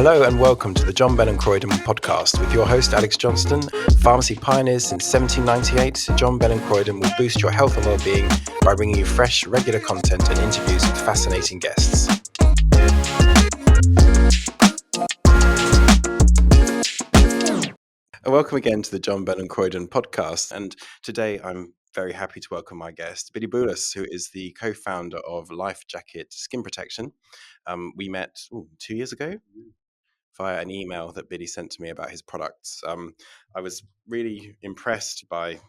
Hello and welcome to the John Bell and Croyden podcast with your host Alex Johnston. Pharmacy pioneers since 1798, John Bell and Croyden will boost your health and well-being by bringing you fresh, regular content and interviews with fascinating guests. And welcome again to the John Bell and Croyden podcast. And today I'm very happy to welcome my guest, Billy Boulos, who is the co-founder of LifeJacket Skin Protection. We met 2 years ago via an email that Billy sent to me about his products. I was really impressed by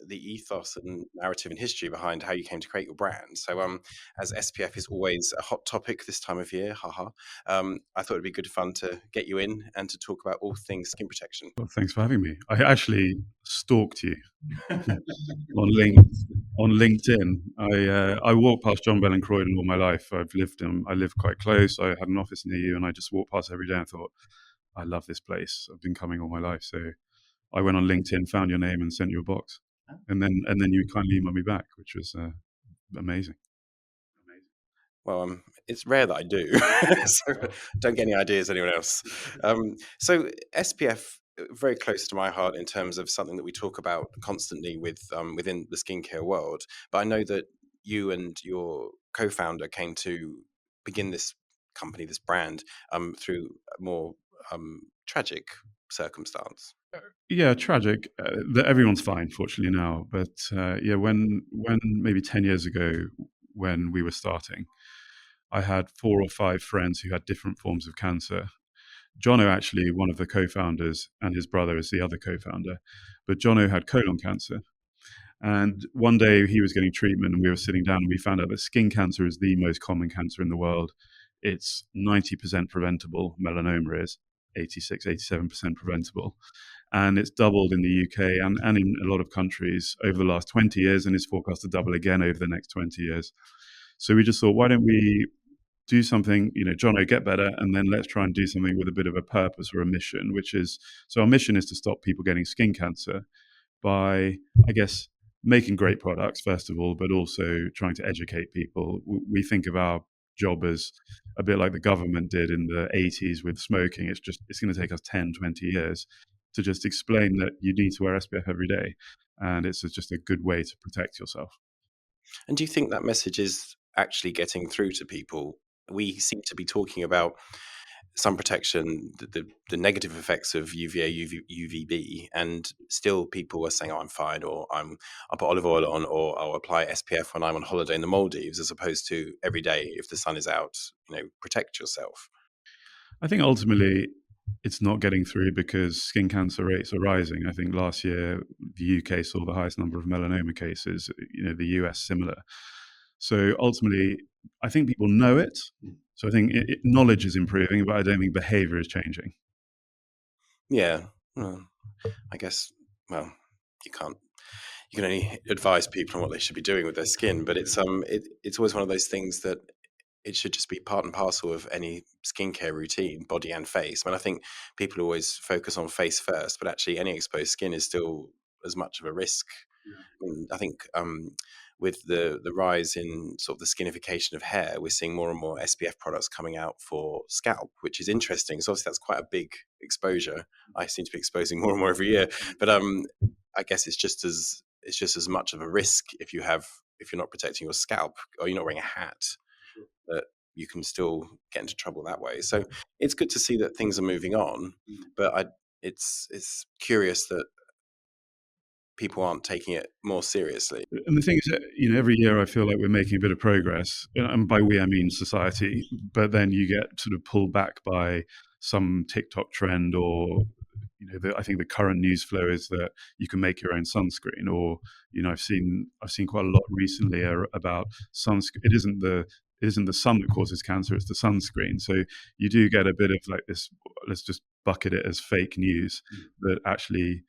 the ethos and narrative and history behind how you came to create your brand. So as SPF is always a hot topic this time of year, I thought it'd be good fun to get you in and to talk about all things skin protection. Well, thanks for having me. I actually stalked you on LinkedIn. I walked past John Bell and Croyden all my life. I live quite close. I had an office near you, and I just walked past every day and thought, I love this place. I've been coming all my life. So I went on LinkedIn, found your name, and sent you a box. And then you kindly emailed me back, which was amazing. Well, it's rare that I do, so don't get any ideas, anyone else. So SPF, very close to my heart in terms of something that we talk about constantly within the skincare world. But I know that you and your co-founder came to begin this company, this brand, through a more tragic circumstance. Yeah, tragic. Everyone's fine, fortunately now. But when maybe 10 years ago, when we were starting, I had 4 or 5 friends who had different forms of cancer. Jono, actually, one of the co-founders, and his brother is the other co-founder. But Jono had colon cancer. And one day he was getting treatment and we were sitting down and we found out that skin cancer is the most common cancer in the world. It's 90% preventable, melanoma is 86, 87% preventable. And it's doubled in the UK and in a lot of countries over the last 20 years and is forecast to double again over the next 20 years. So we just thought, why don't we do something, Jono, get better, and then let's try and do something with a bit of a purpose or a mission, so our mission is to stop people getting skin cancer by, I guess, making great products, first of all, but also trying to educate people. We think of our job as a bit like the government did in the 80s with smoking. It's going to take us 10, 20 years to just explain that you need to wear SPF every day. And it's just a good way to protect yourself. And do you think that message is actually getting through to people? We seem to be talking about sun protection, the negative effects of UVA, UVB, and still people are saying, "Oh, I'm fine," or "I'll put olive oil on," or "I'll apply SPF when I'm on holiday in the Maldives," as opposed to every day if the sun is out. Protect yourself. I think ultimately it's not getting through because skin cancer rates are rising. I think last year the UK saw the highest number of melanoma cases. The US similar. So ultimately, I think people know it. So I think knowledge is improving, but I don't think behavior is changing. Yeah. Well, I guess, you can only advise people on what they should be doing with their skin, but it's always one of those things that it should just be part and parcel of any skincare routine, body and face. I think people always focus on face first, but actually any exposed skin is still as much of a risk. I think with the rise in sort of the skinification of hair, we're seeing more and more SPF products coming out for scalp, which is interesting. So obviously that's quite a big exposure. I seem to be exposing more and more every year, but I guess it's just as much of a risk if you're not protecting your scalp or you're not wearing a hat, that you can still get into trouble that way. So it's good to see that things are moving on, but it's curious that people aren't taking it more seriously. And the thing is that, every year I feel like we're making a bit of progress, and by we I mean society, but then you get sort of pulled back by some TikTok trend or, I think the current news flow is that you can make your own sunscreen, or, I've seen quite a lot recently about sunscreen. It isn't the sun that causes cancer, it's the sunscreen. So you do get a bit of like this, let's just bucket it as fake news that actually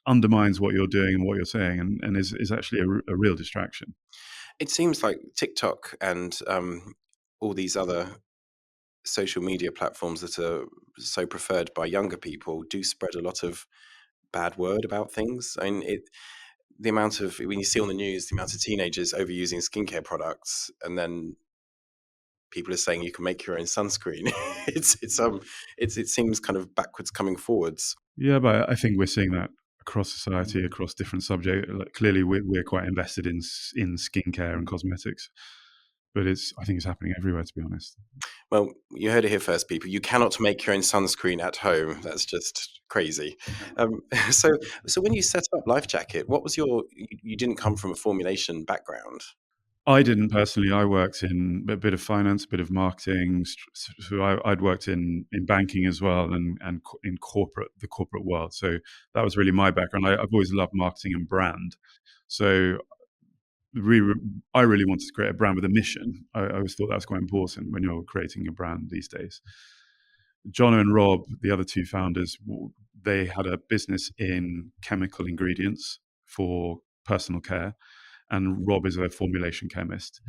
undermines what you're doing and what you're saying, and is actually a real distraction. It seems like TikTok and all these other social media platforms that are so preferred by younger people do spread a lot of bad word about things. When you see on the news, the amount of teenagers overusing skincare products, and then people are saying you can make your own sunscreen. It seems kind of backwards coming forwards. Yeah, but I think we're seeing that across society, across different subjects. Like, clearly, we're quite invested in skincare and cosmetics, but I think it's happening everywhere, to be honest. Well, you heard it here first, people. You cannot make your own sunscreen at home. That's just crazy. Um, so, so when you set up LifeJacket, what was you didn't come from a formulation background. I didn't personally. I worked in a bit of finance, a bit of marketing. So I'd worked in banking as well, and in the corporate world. So that was really my background. I've always loved marketing and brand. So I really wanted to create a brand with a mission. I always thought that was quite important when you're creating a brand these days. John and Rob, the other two founders, they had a business in chemical ingredients for personal care, and Rob is a formulation chemist.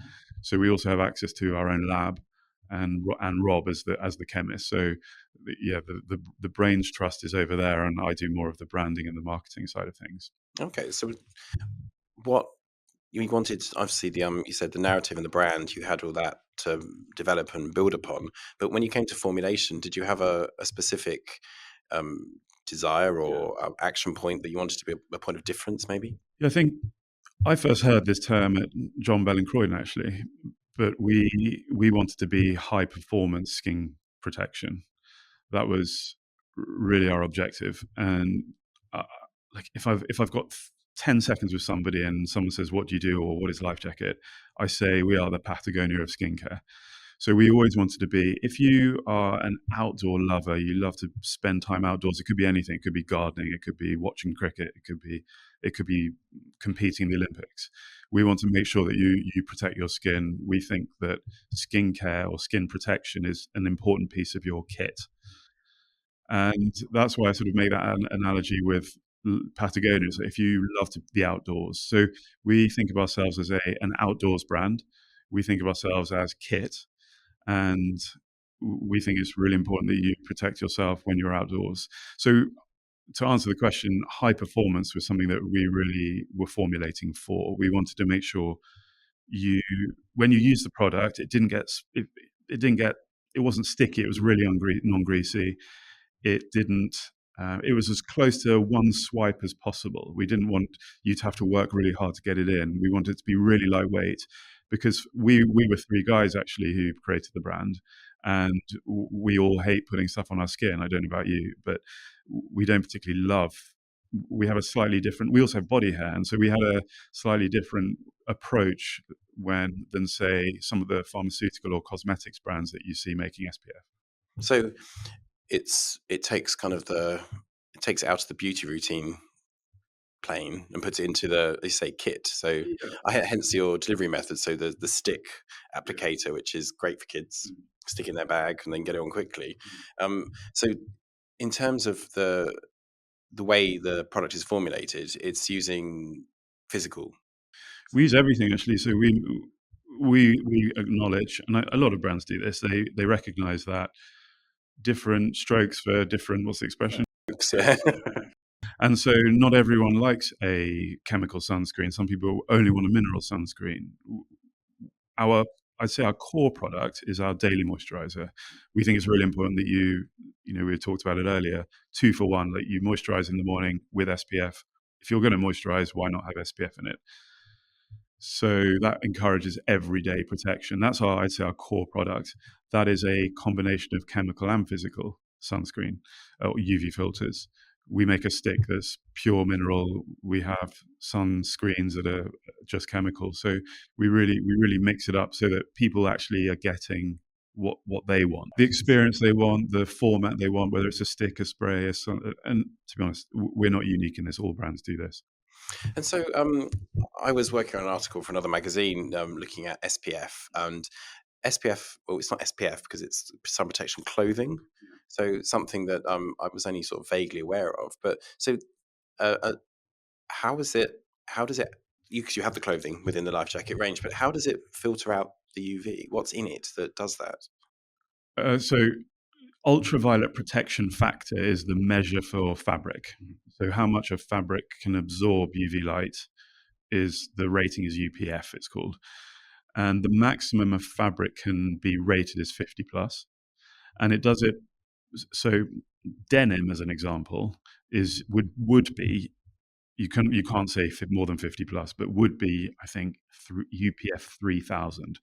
So we also have access to our own lab, and Rob as the chemist. So yeah, the brains trust is over there, and I do more of the branding and the marketing side of things. Okay, so what you wanted, obviously, you said the narrative and the brand, you had all that to develop and build upon. But when you came to formulation, did you have a specific desire or action point that you wanted to be a point of difference, maybe? Yeah, I think I first heard this term at John Bell and Croyden, actually, but we wanted to be high performance skin protection. That was really our objective. And like if I've got 10 seconds with somebody and someone says, "What do you do?" or "What is LifeJacket?" I say, "We are the Patagonia of skincare." So we always wanted to be, if you are an outdoor lover, you love to spend time outdoors. It could be anything. It could be gardening. It could be watching cricket. It could be competing in the Olympics. We want to make sure that you protect your skin. We think that skincare or skin protection is an important piece of your kit. And that's why I sort of made that analogy with Patagonia. So if you love the outdoors, so we think of ourselves as an outdoors brand. We think of ourselves as kit, and we think it's really important that you protect yourself when you're outdoors. So to answer the question, high performance was something that we really were formulating for. We wanted to make sure when you use the product, it didn't get, it wasn't sticky. It was really non-greasy. It didn't. It was as close to one swipe as possible. We didn't want you to have to work really hard to get it in. We wanted it to be really lightweight, because we were three guys actually who created the brand, and we all hate putting stuff on our skin. I don't know about you, but we don't particularly love. We have a slightly different. We also have body hair, and so we had a slightly different approach than say some of the pharmaceutical or cosmetics brands that you see making SPF. So it takes it out of the beauty routine plane and puts it into they say kit. So hence your delivery method. So the stick applicator, which is great for kids, stick in their bag and then get it on quickly. So in terms of the way the product is formulated, it's using physical. We use everything actually. So we acknowledge, and a lot of brands do this. They recognize that different strokes for different, what's the expression? Yeah. And so not everyone likes a chemical sunscreen. Some people only want a mineral sunscreen. I'd say our core product is our daily moisturizer. We think it's really important that we talked about it earlier, 2 for 1, that you moisturize in the morning with SPF. If you're going to moisturize, why not have SPF in it? So that encourages everyday protection. That's I'd say our core product. That is a combination of chemical and physical sunscreen or UV filters. We make a stick that's pure mineral. We have sunscreens that are just chemical. So we really mix it up so that people actually are getting what they want, the experience they want, the format they want, whether it's a stick, a spray, and to be honest, we're not unique in this. All brands do this. And so I was working on an article for another magazine looking at SPF, and SPF, well, it's not SPF because it's sun protection clothing. So something that I was only sort of vaguely aware of. But so how does it, because you have the clothing within the LifeJacket range, but how does it filter out the UV? What's in it that does that? So ultraviolet protection factor is the measure for fabric. So how much of fabric can absorb UV light the rating is UPF, it's called. and the maximum a fabric can be rated is 50 plus, and it does it. So denim, as an example, would be, you can't say more than 50 plus, but would be, I think, UPF 3000.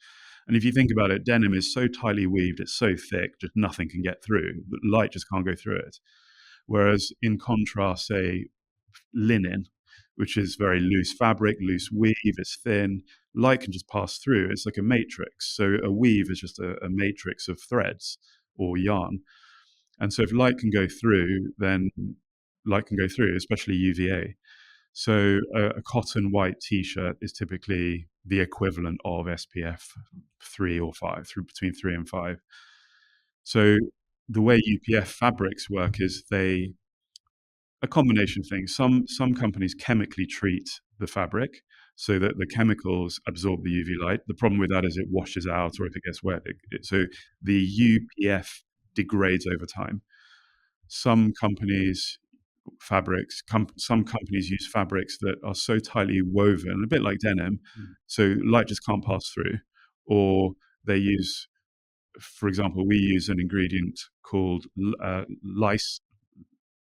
And if you think about it, denim is so tightly weaved, it's so thick, just nothing can get through. Light just can't go through it. Whereas in contrast, say linen, which is very loose fabric, loose weave, it's thin, light can just pass through. It's like a matrix. So a weave is just a matrix of threads or yarn. And so if light can go through, then light can go through, especially UVA. So a cotton white T-shirt is typically the equivalent of SPF 3 or 5, between 3 and 5. So the way UPF fabrics work is a combination of things. Some companies chemically treat the fabric so that the chemicals absorb the UV light. The problem with that is it washes out, or if it gets wet, so the UPF degrades over time. Some companies use fabrics that are so tightly woven, a bit like denim, so light just can't pass through. Or they use, for example, we use an ingredient called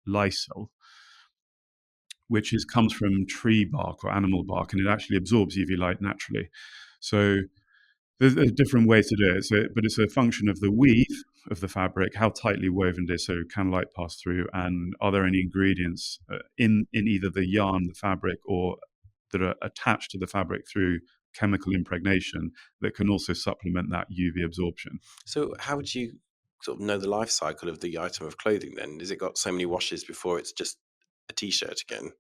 lysol, which comes from tree bark or animal bark, and it actually absorbs UV light naturally. So there's different ways to do it. But it's a function of the weave of the fabric, how tightly woven it is, so can light pass through, and are there any ingredients in either the yarn, the fabric, or that are attached to the fabric through chemical impregnation that can also supplement that UV absorption. So how would you sort of know the life cycle of the item of clothing then? Has it got so many washes before it's just a T-shirt again?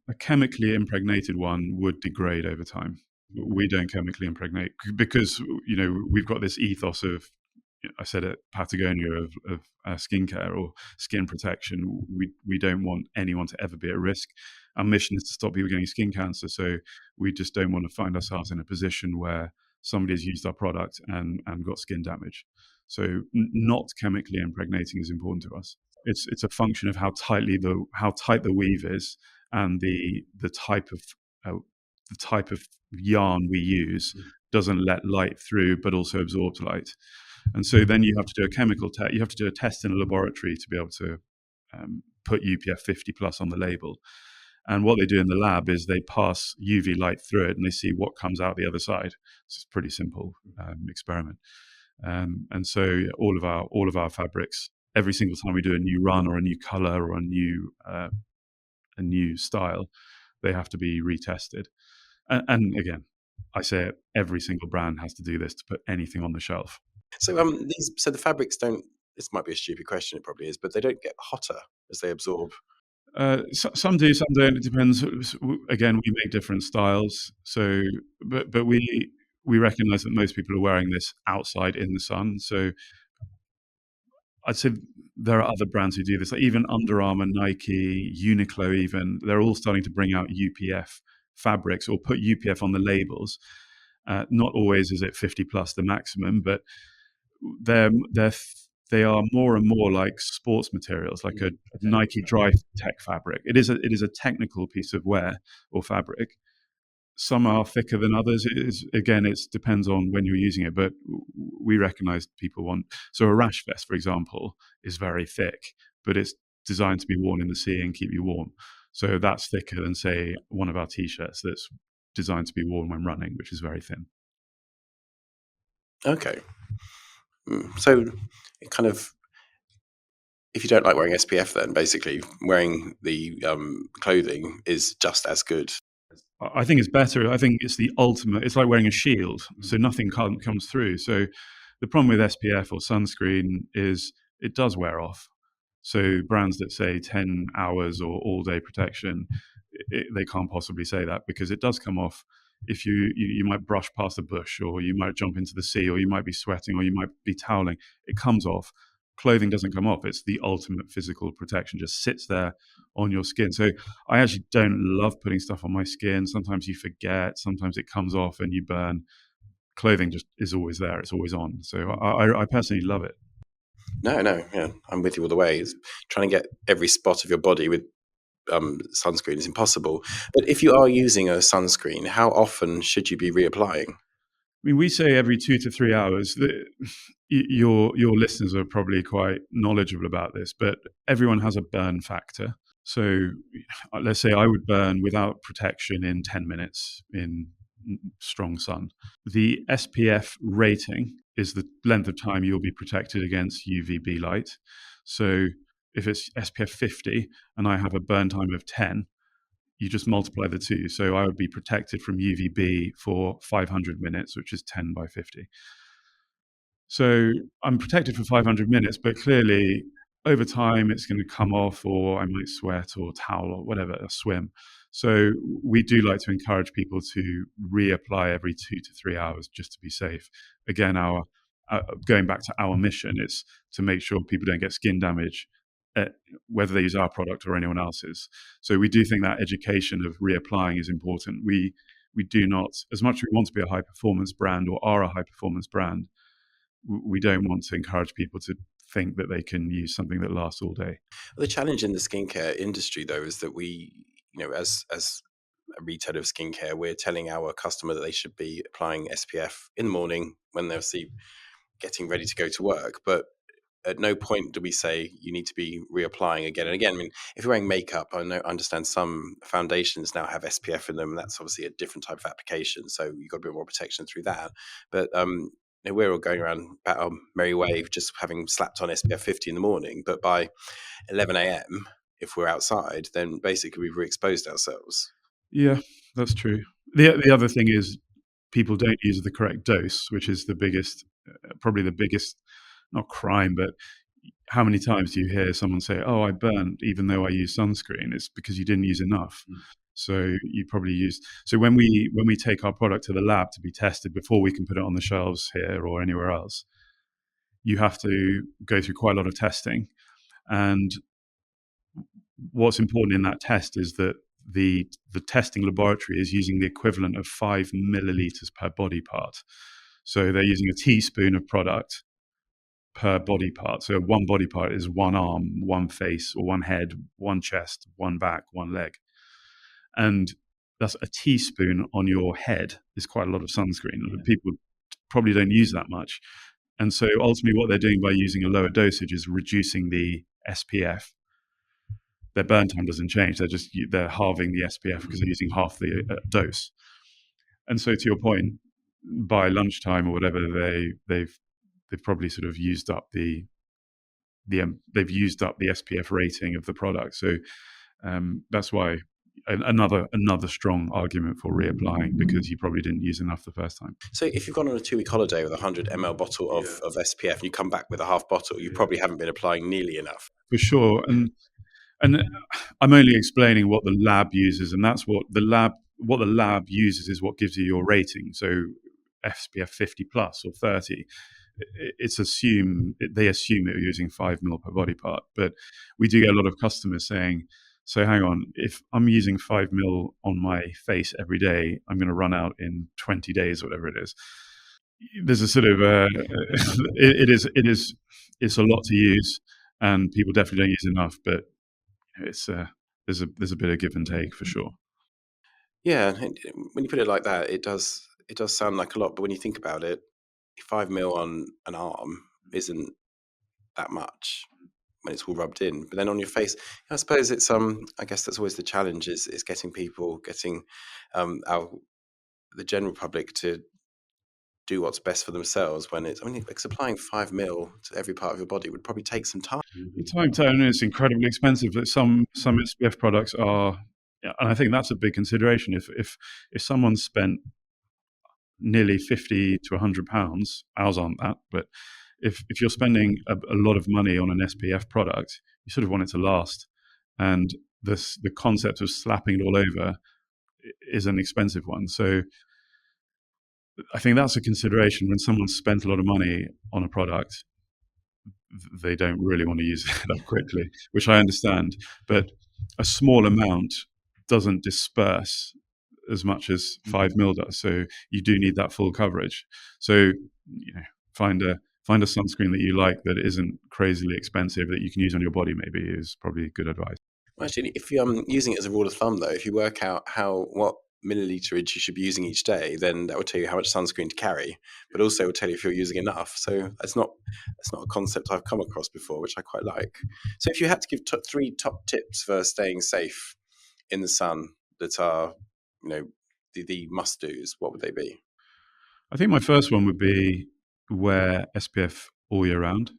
A chemically impregnated one would degrade over time. We don't chemically impregnate because, we've got this ethos of, I said it, Patagonia of skincare or skin protection. We don't want anyone to ever be at risk. Our mission is to stop people getting skin cancer. So we just don't want to find ourselves in a position where somebody has used our product and got skin damage. So not chemically impregnating is important to us. It's a function of how tight the weave is, and the type of yarn we use doesn't let light through, but also absorbs light. And so then you have to do a chemical test. You have to do a test in a laboratory to be able to put UPF 50 plus on the label. And what they do in the lab is they pass UV light through it, and they see what comes out the other side. It's a pretty simple experiment. And so all of our fabrics, every single time we do a new run or a new color or a new style, they have to be retested. And again, I say it, every single brand has to do this to put anything on the shelf. So so the fabrics don't. This might be a stupid question, it probably is, but they don't get hotter as they absorb. Some do, some don't. It depends. Again, we make different styles. So, but we recognise that most people are wearing this outside in the sun. So I'd say there are other brands who do this, like even Under Armour, Nike, Uniqlo even. They're all starting to bring out UPF fabrics or put UPF on the labels. Not always is it 50 plus the maximum, but they are more and more like sports materials, like a Nike Dry Tech fabric. It is a technical piece of wear or fabric. Some are thicker than others. It depends on when you're using it, but we recognize people want. So a rash vest, for example, is very thick, but it's designed to be worn in the sea and keep you warm. So that's thicker than, say, one of our T-shirts that's designed to be worn when running, which is very thin. Okay. So it kind of, if you don't like wearing SPF, then basically wearing the clothing is just as good. I think it's better. I think it's the ultimate. It's like wearing a shield, so nothing comes through. So the problem with SPF or sunscreen is it does wear off. So brands that say 10 hours or all day protection, they can't possibly say that, because it does come off. If you might brush past a bush, or you might jump into the sea, or you might be sweating, or you might be toweling, it comes off. Clothing doesn't come off. It's the ultimate physical protection, just sits there on your skin. So I actually don't love putting stuff on my skin. Sometimes you forget, sometimes it comes off and you burn. Clothing just is always there. It's always on. So I personally love it. No, yeah, I'm with you all the way. It's trying to get every spot of your body with sunscreen is impossible. But if you are using a sunscreen, how often should you be reapplying? mean, we say every 2 to 3 hours. Your listeners are probably quite knowledgeable about this, but everyone has a burn factor. So let's say I would burn without protection in 10 minutes in strong sun. The SPF rating is the length of time you'll be protected against UVB light. So if it's SPF 50 and I have a burn time of 10, you just multiply the two. So I would be protected from UVB for 500 minutes, which is 10 by 50. So I'm protected for 500 minutes, but clearly over time it's going to come off, or I might sweat or towel or whatever, or swim. So we do like to encourage people to reapply every 2 to 3 hours just to be safe. Again, going back to our mission, it's to make sure people don't get skin damage, whether they use our product or anyone else's. So we do think that education of reapplying is important. We do not, as much as we want to be a high performance brand or are a high performance brand, we don't want to encourage people to think that they can use something that lasts all day. Well, the challenge in the skincare industry, though, is that we, as a retailer of skincare, we're telling our customer that they should be applying SPF in the morning when they're getting ready to go to work. But at no point do we say you need to be reapplying again and again. I mean, if you're wearing makeup, I understand some foundations now have SPF in them, and that's obviously a different type of application. So you've got a bit more protection through that. But we're all going around about our merry way, just having slapped on SPF 50 in the morning. But by 11 a.m., if we're outside, then basically we've re-exposed ourselves. Yeah, that's true. The other thing is people don't use the correct dose, which is the biggest, probably the biggest, not crime, but how many times do you hear someone say, "Oh, I burned even though I use sunscreen"? It's because you didn't use enough. So you probably used. So when we take our product to the lab to be tested before we can put it on the shelves here or anywhere else, you have to go through quite a lot of testing. And what's important in that test is that the testing laboratory is using the equivalent of 5 milliliters per body part. So they're using a teaspoon of product per body part. So one body part is one arm, one face, or one head, one chest, one back, one leg. And that's a teaspoon on your head is quite a lot of sunscreen. People probably don't use that much. And so ultimately what they're doing by using a lower dosage is reducing the SPF. Their burn time doesn't change. They're halving the SPF because they're using half the dose. And so to your point, by lunchtime or whatever, they've probably sort of used up they've used up the SPF rating of the product. So that's why another strong argument for reapplying, because you probably didn't use enough the first time. So if you've gone on a 2-week holiday with a 100 ml bottle of SPF and you come back with a half bottle, you probably haven't been applying nearly enough. For sure. And I'm only explaining what the lab uses, and that's what the lab uses is what gives you your rating. So SPF 50 plus or 30. They assume that you're using 5 mil per body part, but we do get a lot of customers saying, so hang on, if I'm using 5 mil on my face every day, I'm going to run out in 20 days, whatever it is. There's a sort of it's a lot to use, and people definitely don't use enough, but it's there's a bit of give and take for sure. Yeah, when you put it like that, it does sound like a lot, but when you think about it, 5 mil on an arm isn't that much when it's all rubbed in. But then on your face, I suppose it's I guess that's always the challenge is getting the general public to do what's best for themselves when it's applying 5 mil to every part of your body would probably take some time. It's incredibly expensive. But some SPF products are, and I think that's a big consideration. If someone spent nearly 50 to 100 pounds, ours aren't that, but if you're spending a lot of money on an SPF product, you sort of want it to last. And the concept of slapping it all over is an expensive one. So I think that's a consideration when someone's spent a lot of money on a product. They don't really want to use it up quickly, which I understand. But a small amount doesn't disperse as much as 5 mil does. So you do need that full coverage. So find a sunscreen that you like that isn't crazily expensive that you can use on your body. Maybe is probably good advice. Well, actually, if you're using it as a rule of thumb, though, if you work out what milliliterage you should be using each day, then that will tell you how much sunscreen to carry, but also will tell you if you're using enough. So that's not a concept I've come across before, which I quite like. So if you had to give three top tips for staying safe in the sun that are, the must do's, what would they be? I think my first one would be wear SPF all year round.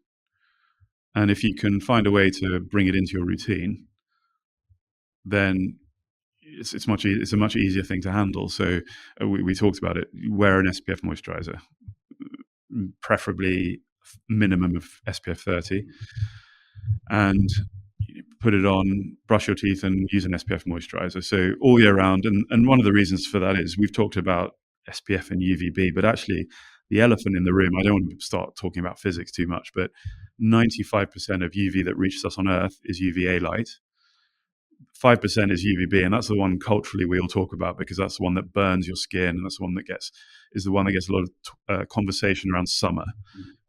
And if you can find a way to bring it into your routine, then it's a much easier thing to handle. So we talked about it. Wear an SPF moisturizer, preferably minimum of SPF 30, and put it on, brush your teeth, and use an SPF moisturizer. So all year round. And one of the reasons for that is we've talked about SPF and UVB, but actually the elephant in the room, I don't want to start talking about physics too much, but 95% of UV that reaches us on Earth is UVA light. 5% is UVB, and that's the one culturally we all talk about because that's the one that burns your skin, and that's the one that gets a lot of conversation around summer.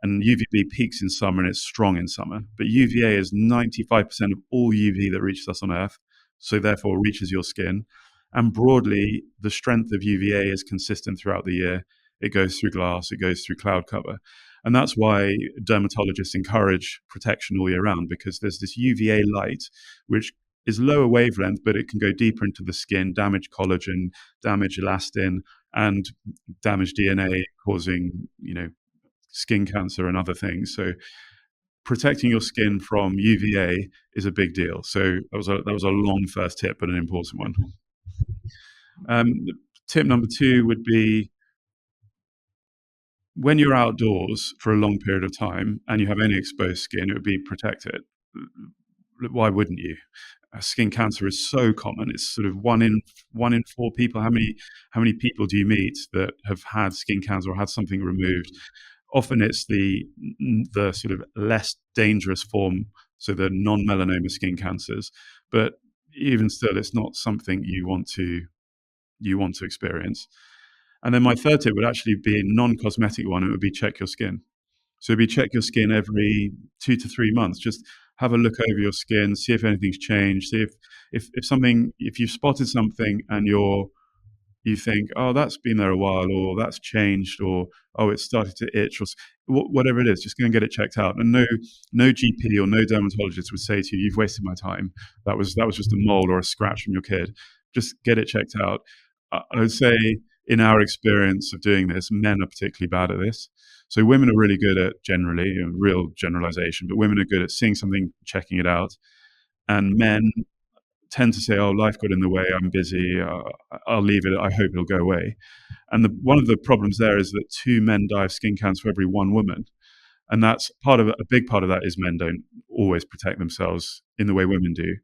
And UVB peaks in summer and it's strong in summer. But UVA is 95% of all UV that reaches us on Earth, so therefore reaches your skin. And broadly, the strength of UVA is consistent throughout the year. It goes through glass, it goes through cloud cover. And that's why dermatologists encourage protection all year round, because there's this UVA light, which is lower wavelength, but it can go deeper into the skin, damage collagen, damage elastin, and damage DNA, causing, skin cancer and other things. So protecting your skin from UVA is a big deal. So that was a long first tip, but an important one. Tip number 2 would be, when you're outdoors for a long period of time and you have any exposed skin, it would be protect it. Why wouldn't you? Skin cancer is so common. It's sort of one in 4 people. How many people do you meet that have had skin cancer or had something removed? Often it's the sort of less dangerous form, so the non-melanoma skin cancers. But even still, it's not something you want to experience. And then my third tip would actually be a non-cosmetic one. It would be check your skin. So it'd be check your skin every 2 to 3 months. Just have a look over your skin, see if anything's changed, see if you've spotted something and you think, oh, that's been there a while, or that's changed, or oh, it's started to itch, or whatever it is, just go and get it checked out. And no GP or no dermatologist would say to you, you've wasted my time. That was just a mole or a scratch from your kid. Just get it checked out. I would say, in our experience of doing this, men are particularly bad at this. So women are really good at, generally, real generalization, but women are good at seeing something, checking it out. And men tend to say, oh, life got in the way, I'm busy, I'll leave it, I hope it'll go away. And one of the problems there is that 2 men die of skin cancer for every 1 woman. And that's a big part of that is men don't always protect themselves in the way women do.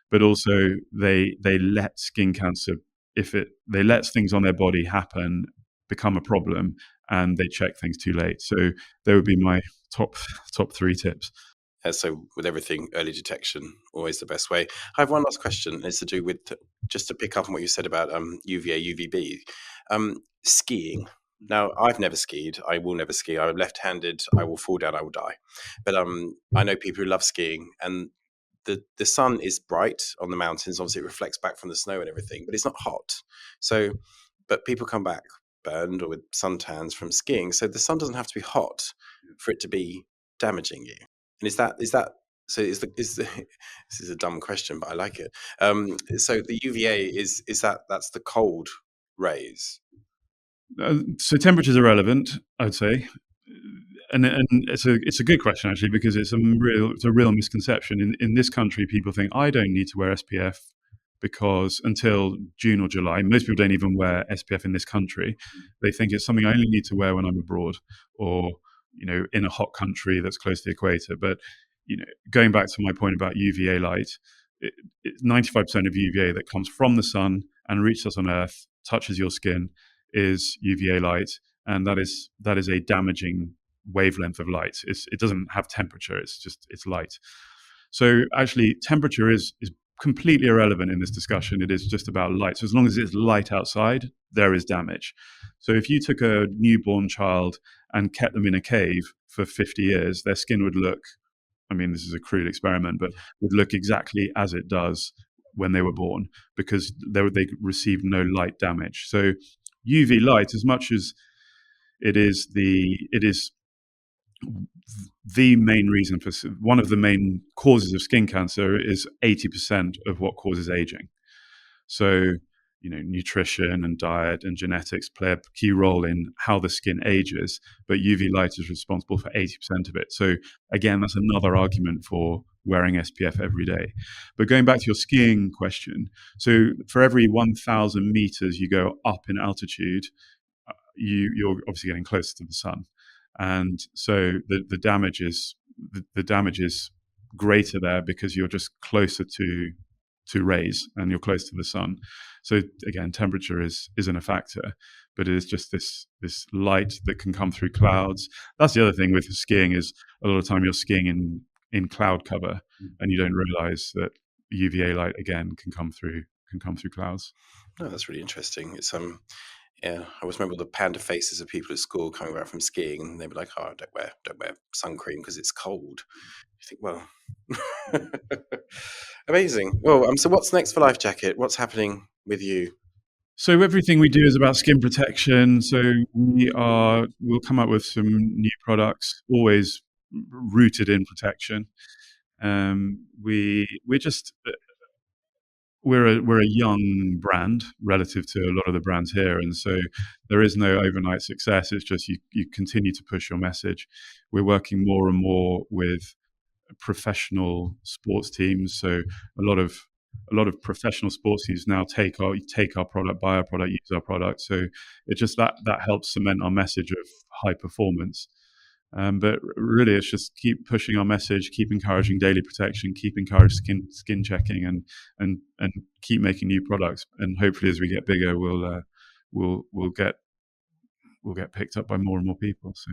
But also they let skin cancer, they let things on their body happen, become a problem, and they check things too late. So they would be my top 3 tips. So with everything, early detection, always the best way. I have one last question. And it's to do with, just to pick up on what you said about UVA, UVB. Skiing. Now, I've never skied. I will never ski. I'm left-handed. I will fall down. I will die. But I know people who love skiing, and the sun is bright on the mountains. Obviously, it reflects back from the snow and everything, but it's not hot. So, but people come back burned or with suntans from skiing. So the sun doesn't have to be hot for it to be damaging you. And is that so? This is a dumb question, but I like it. So the UVA that's the cold rays. So temperature's irrelevant, I'd say, and it's a good question actually, because it's a real misconception in this country. People think I don't need to wear SPF because until June or July, most people don't even wear SPF in this country. They think it's something I only need to wear when I'm abroad or in a hot country that's close to the equator. But going back to my point about UVA light, 95% of UVA that comes from the sun and reaches us on Earth, touches your skin, is UVA light, and that is a damaging wavelength of light. It doesn't have temperature. It's light. So actually, temperature is completely irrelevant in this discussion. It is just about light. So as long as it's light outside, there is damage. So if you took a newborn child and kept them in a cave for 50 years, their skin would look, I mean, this is a crude experiment, but would look exactly as it does when they were born, because they received no light damage. So UV light, as much as it is the main reason for one of the main causes of skin cancer, is 80% of what causes aging. So, nutrition and diet and genetics play a key role in how the skin ages, but UV light is responsible for 80% of it. So again, that's another argument for wearing SPF every day. But going back to your skiing question, so for every 1,000 meters you go up in altitude, you're obviously getting closer to the sun. And so the damage is greater there, because you're just closer to rays and you're close to the sun. So again, temperature isn't a factor, but it is just this light that can come through clouds. That's the other thing with skiing, is a lot of time you're skiing in cloud cover, and you don't realize that UVA light again can come through clouds. Oh, that's really interesting. It's yeah, I always remember the panda faces of people at school coming back from skiing, and they were like, "Oh, don't wear sun cream because it's cold." You think, well, amazing. Well, so what's next for LifeJacket? What's happening with you? So everything we do is about skin protection. So we'll come up with some new products, always rooted in protection. We're a young brand relative to a lot of the brands here, and so there is no overnight success. It's just you continue to push your message. We're working more and more with professional sports teams, so a lot of professional sports teams now take our product, buy our product, use our product. So it just that helps cement our message of high performance. But really, it's just keep pushing our message, keep encouraging daily protection, keep encouraging skin checking, and keep making new products. And hopefully, as we get bigger, we'll get picked up by more and more people. So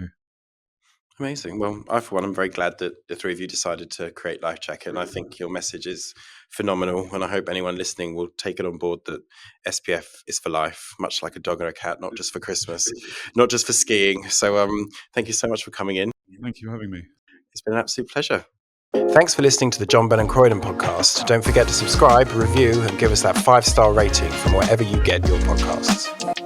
amazing. Well, I, for one, I'm very glad that the three of you decided to create LifeJacket, and I think your message is phenomenal. And I hope anyone listening will take it on board that SPF is for life, much like a dog or a cat, not just for Christmas, not just for skiing. So, thank you so much for coming in. Thank you for having me. It's been an absolute pleasure. Thanks for listening to the John Ben and Croyden podcast. Don't forget to subscribe, review, and give us that 5-star rating from wherever you get your podcasts.